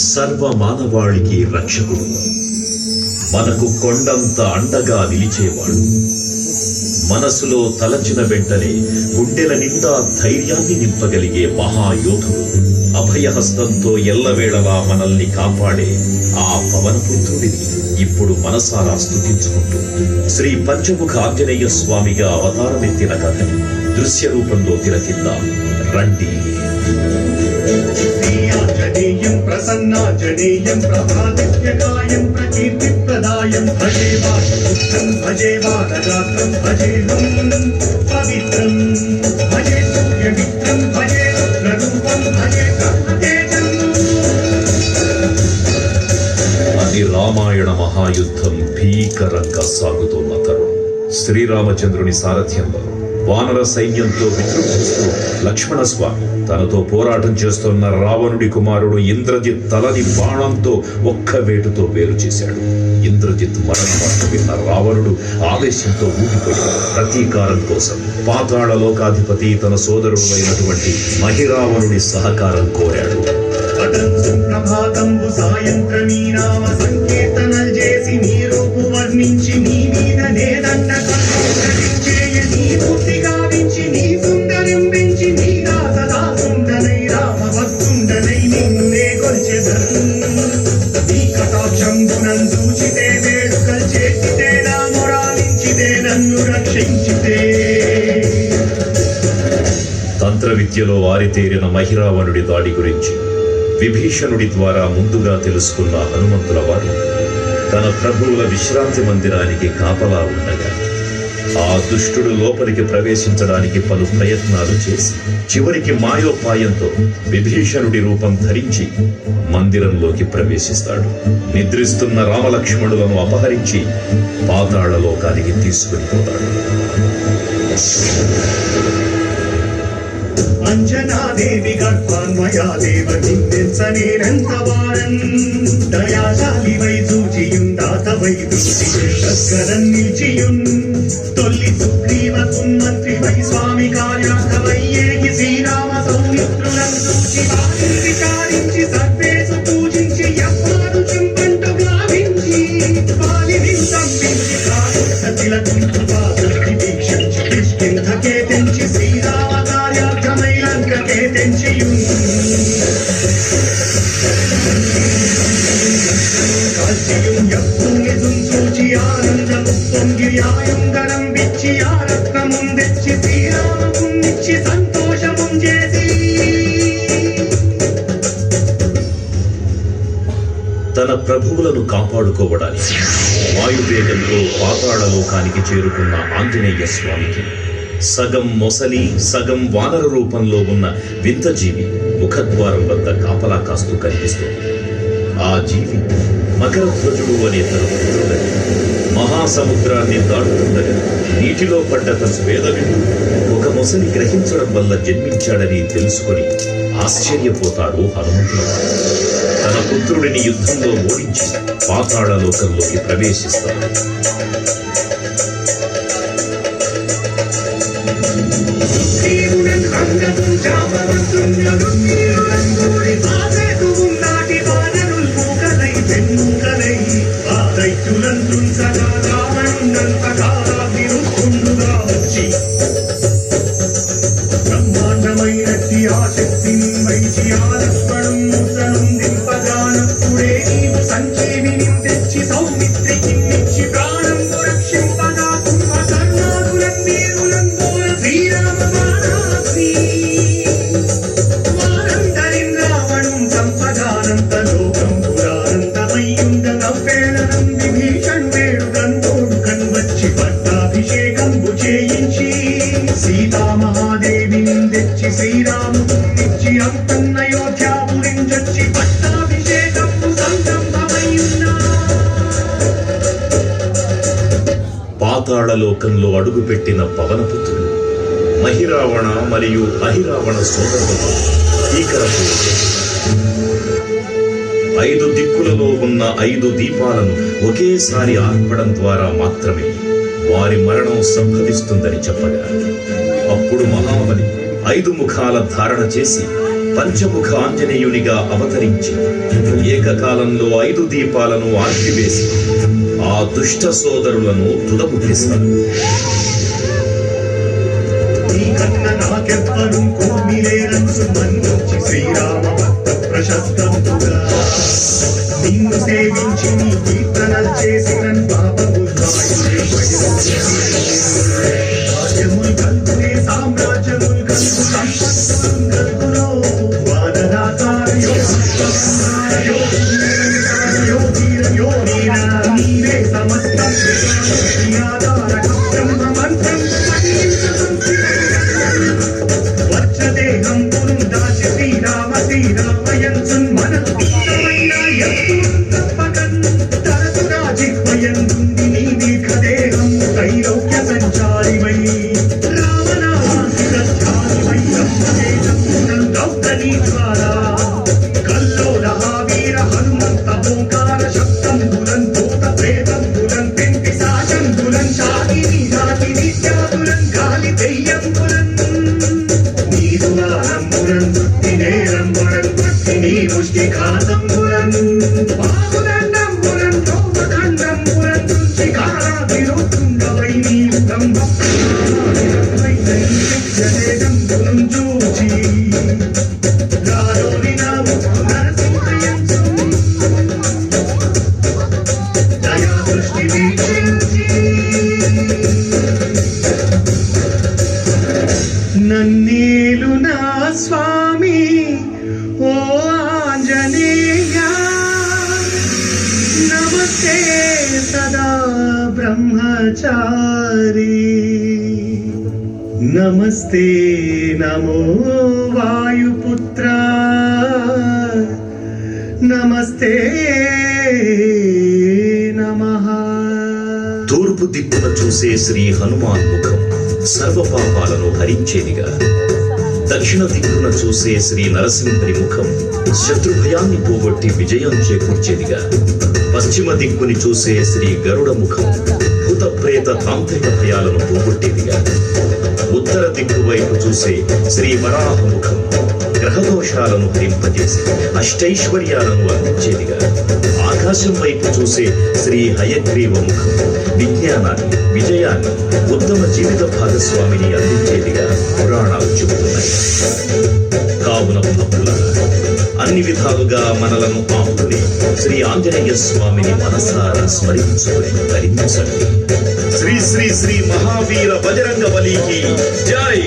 సర్వ మానవాళికి రక్షకుడు, మనకు కొండంత అండగా నిలిచేవాడు. మనసులో తలచిన వెంటనే గుండెల నిండా ధైర్యాన్ని నింపగలిగే మహాయోధుడు, అభయహస్తంతో ఎల్లవేళలా మనల్ని కాపాడే ఆ పవనపుత్రుడిని ఇప్పుడు మనసారా స్తుతించుకుంటూ శ్రీ పంచముఖ ఆంజనేయ స్వామిగా అవతారమెత్తిన కథని దృశ్య రూపంలో తిలకిద్దాం రండి. ఆంజనేయం ప్రసన్నాంజనేయం ప్రభాదిత్యకాయం ప్రకీర్తిప్రదాయం భజే వాసుపుత్రం భజే వానగాత్రం భజేహం పవిత్రం భజే సూర్యమిత్రం భజే రుద్రరూపం భజే బ్రహ్మతేజం. అది రామాయణ మహాయుద్ధం భీకరంగా సాగుతున్న తరుణం. శ్రీరామచంద్రుని సారథ్యంలో వానర సైన్యంతో విజృంభిస్తూ లక్ష్మణస్వామి తనతో పోరాటం చేస్తున్న రావణుడి కుమారుడు ఇంద్రజిత్ తలని బాణంతో ఒక్క వేటుతో వేరు చేశాడు. ఇంద్రజిత్ మరణ వార్త విన్న రావణుడు ఆవేశంతో ఊగిపోయాడు. ప్రతీకారం కోసం పాతాళ లోకాధిపతి తన సోదరుడు అయినటువంటి మహిరావణుడి సహకారం కోరాడు. ప్రభాతంబు సాయంత్రమీ నామ సంకీర్తనలు చేసి నీ రూపు వర్ణించి నీ మీద నేదండ నీ మూర్తి గావించి నీ సుందరం పెంచి నీగా సదా సుందరై రామ భక్తుండనై నిన్నే కొల్చెదను. నీ కటాక్షంబునం చూచితే వేడుకలు చేసితే నా మొరాలించితే నన్ను రక్షించితే. తంత్ర విద్యలో ఆరితేరిన మహిరావణుడి దాడి గురించి విభీషణుడి ద్వారా ముందుగా తెలుసుకున్న హనుమంతుల వారు తన ప్రభువుల విశ్రాంతి మందిరానికి కాపలా ఉండగా ఆ దుష్టుడు లోపలికి ప్రవేశించడానికి పలు ప్రయత్నాలు చేసి చివరికి మాయోపాయంతో విభీషణుడి రూపం ధరించి మందిరంలోకి ప్రవేశిస్తాడు. నిద్రిస్తున్న రామలక్ష్మణులను అపహరించి పాతాళ లోకానికి తీసుకుని పోతాడు. అంజనాదేవి గర్భాన్వయా దేవ నిందించనేనంత వారన్ దయాశాలి వై సూచియుందాత వై దృష్టికరం నిలిచియున్ తొల్లి సుగ్రీవ సుమంత్రి వై స్వామి కార్యార్థ వై ఏగి శ్రీరామ సౌమిత్రులను సూచి విచారించి సర్వేసు పూజించి యవ్వాను చింపంటు గావించి పాలిని సంపించి కాదు సతిలకు కృపాదృష్టి వీక్షించి కిష్కింధకే తెంచి శ్రీరామ కార్యార్థమై లంకకే తెంచియున్ కాల్చియున్ యవ్వూని సూచి ఆనందము పొంగి ఆయుంగరం విచ్చి ఆ రత్నముం తెచ్చి శ్రీరామమునిచ్చి సంతోషముం చేసి. తన ప్రభువులను కాపాడుకోవడానికి వాయువేగంతో పాతాళ లోకానికి చేరుకున్న ఆంజనేయ స్వామికి సగం మొసలి సగం వానర రూపంలో ఉన్న వింత జీవి ముఖద్వారం వద్ద కాపలా కాస్తూ కనిపిస్తుంది. ఆ జీవి మకరధ్వజుడు అనే తన పుత్రుడని మహాసముద్రాన్ని దాటుతుండగా నీటిలో పడ్డ తన స్వేదవిడు ఒక మొసలి గ్రహించడం వల్ల జన్మించాడని తెలుసుకొని ఆశ్చర్యపోతాడు హనుమంతుల వారు. తన పుత్రుడిని యుద్ధంలో ఓడించి పాతాళ లోకంలోకి ప్రవేశిస్తాడు. బ్రహ్మాండమైనట్టి ఆ శక్తిని వైచి ఆ లక్ష్మణం ముసలం దింపగానప్పుడే నీవు సంజీవిని తెచ్చి సౌమిత్రికి నిచ్చి ప్రాణం రక్షింపగా కుంభకర్ణాదులం వీరులందోర శ్రీరామ బాణాగ్ని వారందరిన్ రావణం సంపగానంత లోకం పురానంతమయ్యుండ నవ్వేళనం విభీషణు వేడుకంతోడు కన్వచ్చి పట్టాభిషేకంబు చేయించి సీతామహాదేవిని తెచ్చి శ్రీరామునిచ్చి అంతన్నయోధ్యాపురించొచ్చి పట్టాభిషేకంబు సంరంభమయ్యున్నా. పాతాళ లోకంలో అడుగుపెట్టిన పవనపుత్రుడు మహిరావణ మరియు అహిరావణ సోదరులతో భీకరపు 5 దిక్కులలో ఉన్న 5 దీపాలను ఒకేసారి ఆర్పడం ద్వారా మాత్రమే వారి మరణం సంభవిస్తుందని చెప్పగా అప్పుడు మహాబలి 5 ముఖాల ధారణ చేసి పంచముఖ ఆంజనేయునిగా అవతరించి ఏకకాలంలో 5 దీపాలను ఆర్పివేసి ఆ దుష్ట సోదరులను తుదముట్టిస్తారు. నీకన్న నాకెవ్వరు కోమిలేరంచు మన్నించి శ్రీరామ భక్త ప్రశస్తంబుగా నిన్ను సేవించి నీ కీర్తన చేసిన పాపము రాజ్యములు కల్పునే సామ్రాజ్యములు కల్పు సంపత్తులు కల్పులో వాదనాకార నీవే సమస్తం బ్రహ్మ మంత్రం వచ్చదేహం పురం దాచి శ్రీరామయంచున్ మనసు ఇష్టమైన ఎప్పుడు తప్పకన్ తరచుగా జిహ్వయందుంది నీ దీర్ఘదేహం త్రైలోక్య సంచారివై రామనామాసిద్ధారివై బ్రహ్మదేశం దౌతనీ ద్వారా కల్లోల వీర హనుమంత ఓంకార శబ్దంబులన్ భూత ప్రేతంబులన్ పెంటి సాశంబులన్ శాకిని జాతిని త్యాగులన్ గాలి దెయ్యంబులన్ నీరునారంబులన్ నేరంబులన్ నీ ముష్టిఘాతంబులన్ బాహుదండంబులన్ లోకఖండంబులన్ శిఖారాధిరోత్తుండవై నీ బ్రహ్మదేశంబులన్ చూచి రారోని నా నరసింహయంచు దయా దృష్టి వీక్షించి నన్నేలు నా స్వామి ఓ ఆంజనేయ నమస్తే సదా బ్రహ్మచారి నమస్తే నమో వాయుపుత్ర నమస్తే నమః. తూర్పు దిక్కున చూసే శ్రీ హనుమాన్ ముఖం సర్వపాపాలను హరించేదిగా, దక్షిణ దిక్కున చూసే శ్రీ నరసింహుని ముఖం శత్రుభయాన్ని పోగొట్టి విజయం చేకూర్చేదిగా, పశ్చిమ దిక్కుని చూసే శ్రీ గరుడ ముఖం భూత ప్రేత తాంత్రిక భయాలను పోగొట్టేదిగా, ఉత్తర దిక్కు వైపు చూసే శ్రీ వరాహ ముఖం గ్రహదోషాలను హరింపజేసి అష్టైశ్వర్యాలను అందించేదిగా, ఆకాశం వైపు చూసే శ్రీ హయగ్రీవ ముఖం విజ్ఞానాన్ని, విజయాన్ని, ఉత్తమ జీవిత భాగస్వామిని అందించేదిగా పురాణాలు చెబుతున్నాయి. కావున భక్తులారా, అన్ని విధాలుగా మనలను ఆపుకుని శ్రీ ఆంజనేయ స్వామిని మనసారా స్మరించుకుని ధరించండి. శ్రీ శ్రీ శ్రీ మహావీర బజరంగ బలికి జై.